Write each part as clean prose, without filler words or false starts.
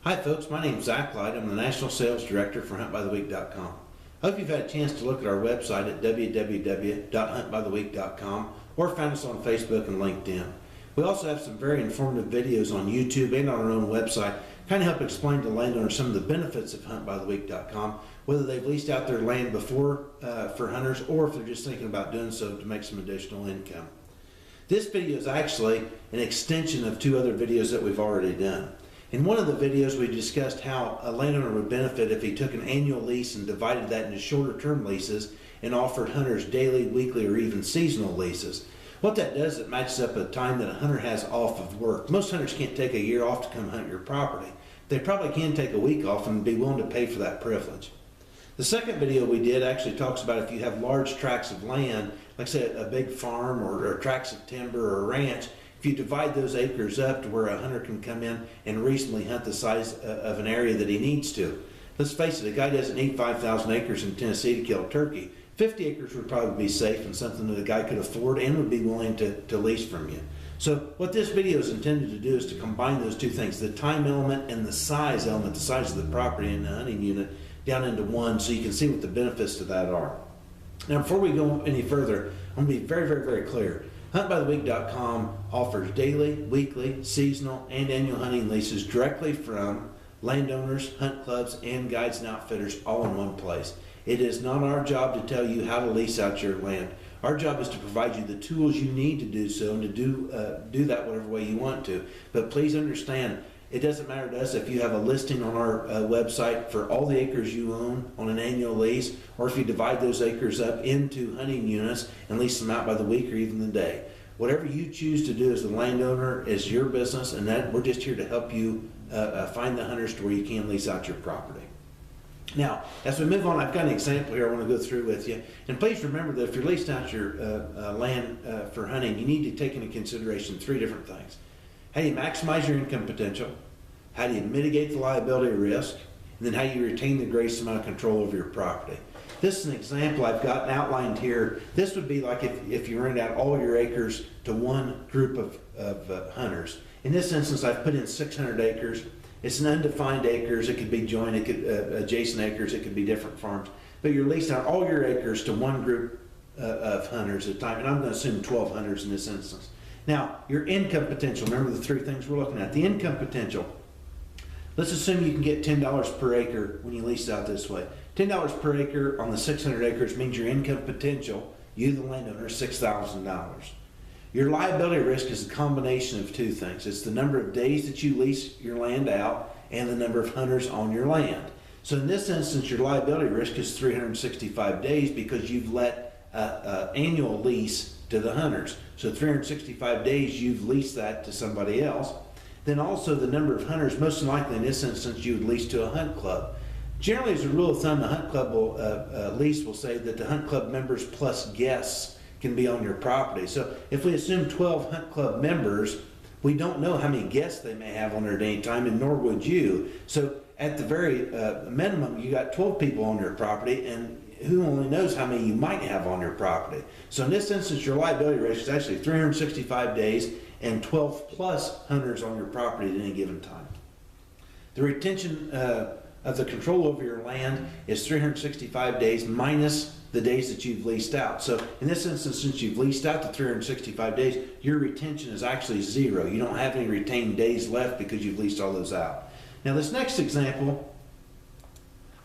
Hi folks, my name is Zach Light. I'm the National Sales Director for HuntByTheWeek.com. I hope you've had a chance to look at our website at www.huntbytheweek.com or found us on Facebook and LinkedIn. We also have some very informative videos on YouTube and on our own website, kind of help explain to landowners some of the benefits of HuntByTheWeek.com, whether they've leased out their land before for hunters or if they're just thinking about doing so to make some additional income. This video is actually an extension of two other videos that we've already done. In one of the videos, we discussed how a landowner would benefit if he took an annual lease and divided that into shorter term leases and offered hunters daily, weekly, or even seasonal leases. What that does, it matches up a time that a hunter has off of work. Most hunters can't take a year off to come hunt your property. They probably can take a week off and be willing to pay for that privilege. The second video we did actually talks about if you have large tracts of land, like say a big farm or tracts of timber or a ranch, if you divide those acres up to where a hunter can come in and reasonably hunt the size of an area that he needs to. Let's face it, a guy doesn't need 5,000 acres in Tennessee to kill a turkey. 50 acres would probably be safe and something that a guy could afford and would be willing to lease from you. So what this video is intended to do is to combine those two things, the time element and the size element, the size of the property and the hunting unit, down into one so you can see what the benefits to that are. Now before we go any further, I'm going to be very clear. HuntByTheWeek.com offers daily, weekly, seasonal, and annual hunting leases directly from landowners, hunt clubs, and guides and outfitters all in one place. It is not our job to tell you how to lease out your land. Our job is to provide you the tools you need to do so and to do that whatever way you want to. But please understand, it doesn't matter to us if you have a listing on our website for all the acres you own on an annual lease, or if you divide those acres up into hunting units and lease them out by the week or even the day. Whatever you choose to do as the landowner is your business, and that we're just here to help you find the hunters to where you can lease out your property. Now, as we move on, I've got an example here I want to go through with you. And please remember that if you're leasing out your land for hunting, you need to take into consideration three different things. How do you maximize your income potential? How do you mitigate the liability risk? And then how you retain the greatest amount of control over your property. This is an example I've got outlined here. This would be like if you rented out all your acres to one group of hunters. In this instance, I've put in 600 acres. It's an undefined acres. It could be joint, it could adjacent acres, it could be different farms. But you're leasing out all your acres to one group of hunters at a time. And I'm going to assume 12 hunters in this instance. Now, your income potential, remember the three things we're looking at. The income potential, let's assume you can get $10 per acre when you lease it out this way. $10 per acre on the 600 acres means your income potential, you the landowner, is $6,000. Your liability risk is a combination of two things. It's the number of days that you lease your land out and the number of hunters on your land. So in this instance, your liability risk is 365 days because you've let annual lease to the hunters. So 365 days you've leased that to somebody else. Then also the number of hunters, most likely in this instance you would lease to a hunt club. Generally, as a rule of thumb, the hunt club lease will say that the hunt club members plus guests can be on your property. So if we assume 12 hunt club members, we don't know how many guests they may have on there at any time, and nor would you. So at the very minimum, you got 12 people on your property, and who only knows how many you might have on your property. So in this instance, your liability risk is actually 365 days and 12 plus hunters on your property at any given time. The retention of the control over your land is 365 days minus the days that you've leased out. So in this instance, since you've leased out the 365 days, your retention is actually zero. You don't have any retained days left because you've leased all those out. Now this next example,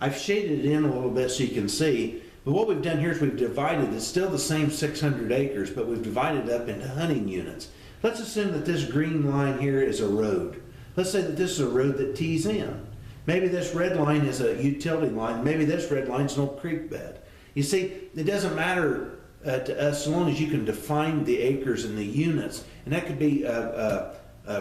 I've shaded it in a little bit so you can see, but what we've done here is we've divided, it's still the same 600 acres, but we've divided it up into hunting units. Let's assume that this green line here is a road. Let's say that this is a road that tees in. Maybe this red line is a utility line. Maybe this red line is an old creek bed. You see, it doesn't matter to us so long as you can define the acres and the units. And that could be a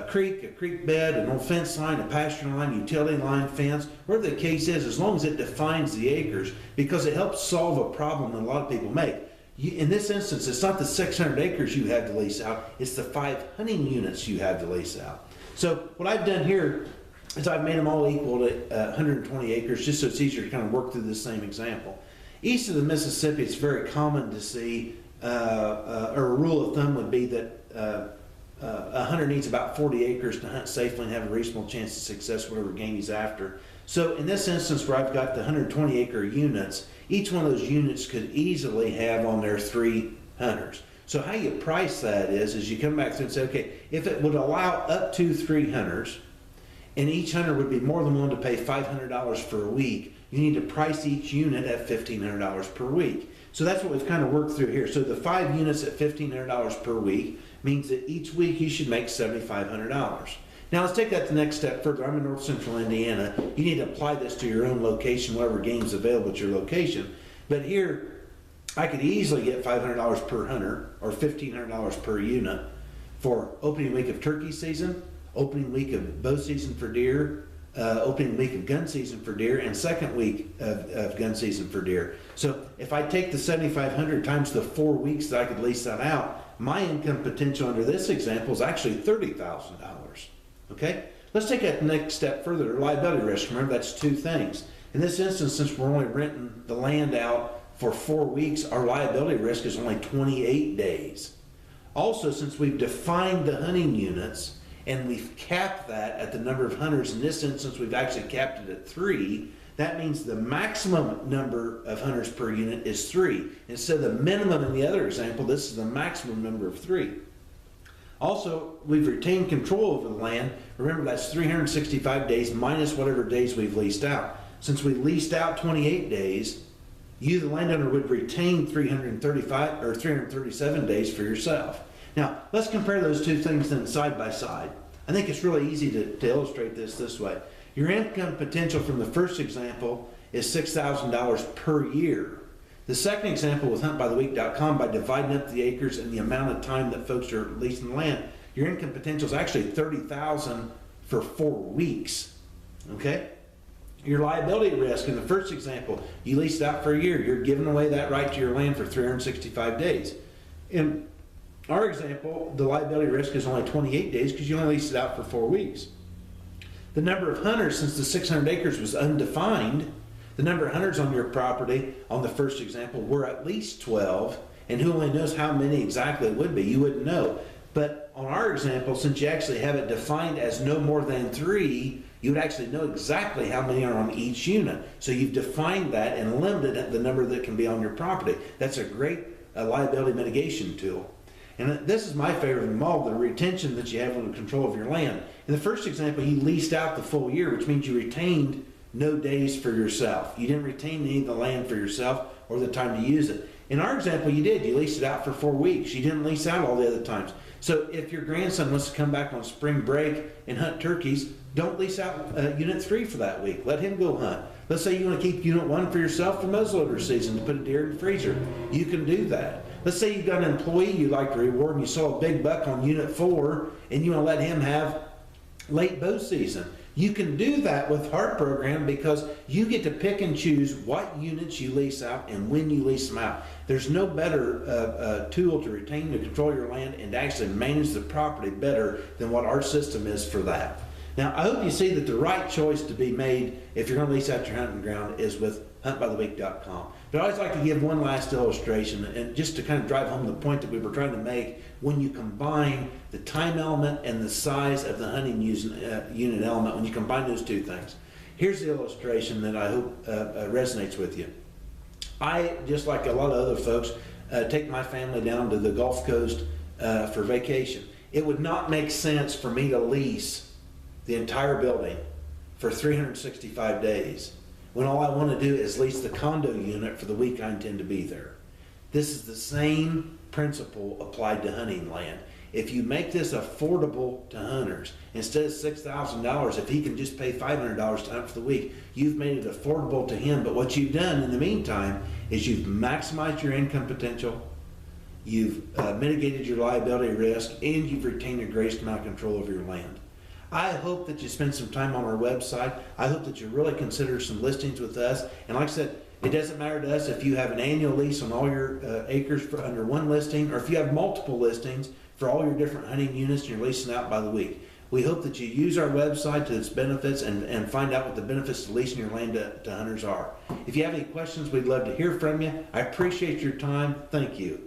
creek bed, an old fence line, a pasture line, utility line, fence, whatever the case is, as long as it defines the acres, because it helps solve a problem that a lot of people make. In this instance, it's not the 600 acres you have to lease out, it's the 5 hunting units you have to lease out. So what I've done here is I've made them all equal to 120 acres, just so it's easier to kind of work through this same example. East of the Mississippi, it's very common to see, or a rule of thumb would be that a hunter needs about 40 acres to hunt safely and have a reasonable chance of success, whatever game he's after. So in this instance where I've got the 120 acre units, each one of those units could easily have on there 3 hunters. So how you price that is you come back through and say, okay, if it would allow up to 3 hunters, and each hunter would be more than willing to pay $500 for a week, you need to price each unit at $1,500 per week. So that's what we've kind of worked through here. So the 5 units at $1,500 per week means that each week you should make $7,500. Now let's take that the next step further. I'm in North Central Indiana. You need to apply this to your own location, whatever game's available at your location. But here, I could easily get $500 per hunter or $1,500 per unit for opening week of turkey season, opening week of bow season for deer, opening week of gun season for deer, and second week of gun season for deer. So if I take the $7,500 times the 4 weeks that I could lease that out, my income potential under this example is actually $30,000. Okay? Let's take that next step further. Liability risk. Remember, that's 2 things. In this instance, since we're only renting the land out for 4 weeks, our liability risk is only 28 days. Also, since we've defined the hunting units and we've capped that at the number of hunters, in this instance we've actually capped it at 3, that means the maximum number of hunters per unit is 3. Instead of the minimum in the other example, this is the maximum number of 3. Also, we've retained control over the land. Remember, that's 365 days minus whatever days we've leased out. Since we leased out 28 days, you, the landowner, would retain 335 or 337 days for yourself. Now, let's compare those 2 things then side by side. I think it's really easy to illustrate this way. Your income potential from the first example is $6,000 per year. The second example with huntbytheweek.com, by dividing up the acres and the amount of time that folks are leasing the land, your income potential is actually $30,000 for 4 weeks. Okay? Your liability risk in the first example, you leased it out for a year. You're giving away that right to your land for 365 days. In our example, the liability risk is only 28 days because you only leased it out for 4 weeks. The number of hunters, since the 600 acres was undefined, the number of hunters on your property on the first example were at least 12, and who only knows how many exactly it would be? You wouldn't know. But on our example, since you actually have it defined as no more than 3, you would actually know exactly how many are on each unit. So you've defined that and limited the number that can be on your property. That's a great liability mitigation tool. And this is my favorite of them all, the retention that you have on the control of your land. In the first example, you leased out the full year, which means you retained no days for yourself. You didn't retain any of the land for yourself or the time to use it. In our example, you did. You leased it out for 4 weeks. You didn't lease out all the other times. So if your grandson wants to come back on spring break and hunt turkeys, don't lease out Unit 3 for that week. Let him go hunt. Let's say you want to keep Unit 1 for yourself for muzzleloader season to put a deer in the freezer. You can do that. Let's say you've got an employee you'd like to reward and you saw a big buck on Unit 4 and you want to let him have late bow season. You can do that with HEART program because you get to pick and choose what units you lease out and when you lease them out. There's no better tool to retain and control your land and to actually manage the property better than what our system is for that. Now, I hope you see that the right choice to be made if you're going to lease out your hunting ground is with huntbytheweek.com. But I always like to give one last illustration, and just to kind of drive home the point that we were trying to make. When you combine the time element and the size of the hunting unit element, when you combine those 2 things, here's the illustration that I hope resonates with you. I, just like a lot of other folks, take my family down to the Gulf Coast for vacation. It would not make sense for me to lease the entire building for 365 days when all I want to do is lease the condo unit for the week I intend to be there. This is the same principle applied to hunting land. If you make this affordable to hunters, instead of $6,000, if he can just pay $500 to hunt for the week, you've made it affordable to him. But what you've done in the meantime is you've maximized your income potential, you've mitigated your liability risk, and you've retained a great amount of control over your land. I hope that you spend some time on our website. I hope that you really consider some listings with us. And like I said, it doesn't matter to us if you have an annual lease on all your acres under one listing, or if you have multiple listings for all your different hunting units and you're leasing out by the week. We hope that you use our website to its benefits and find out what the benefits of leasing your land to hunters are. If you have any questions, we'd love to hear from you. I appreciate your time. Thank you.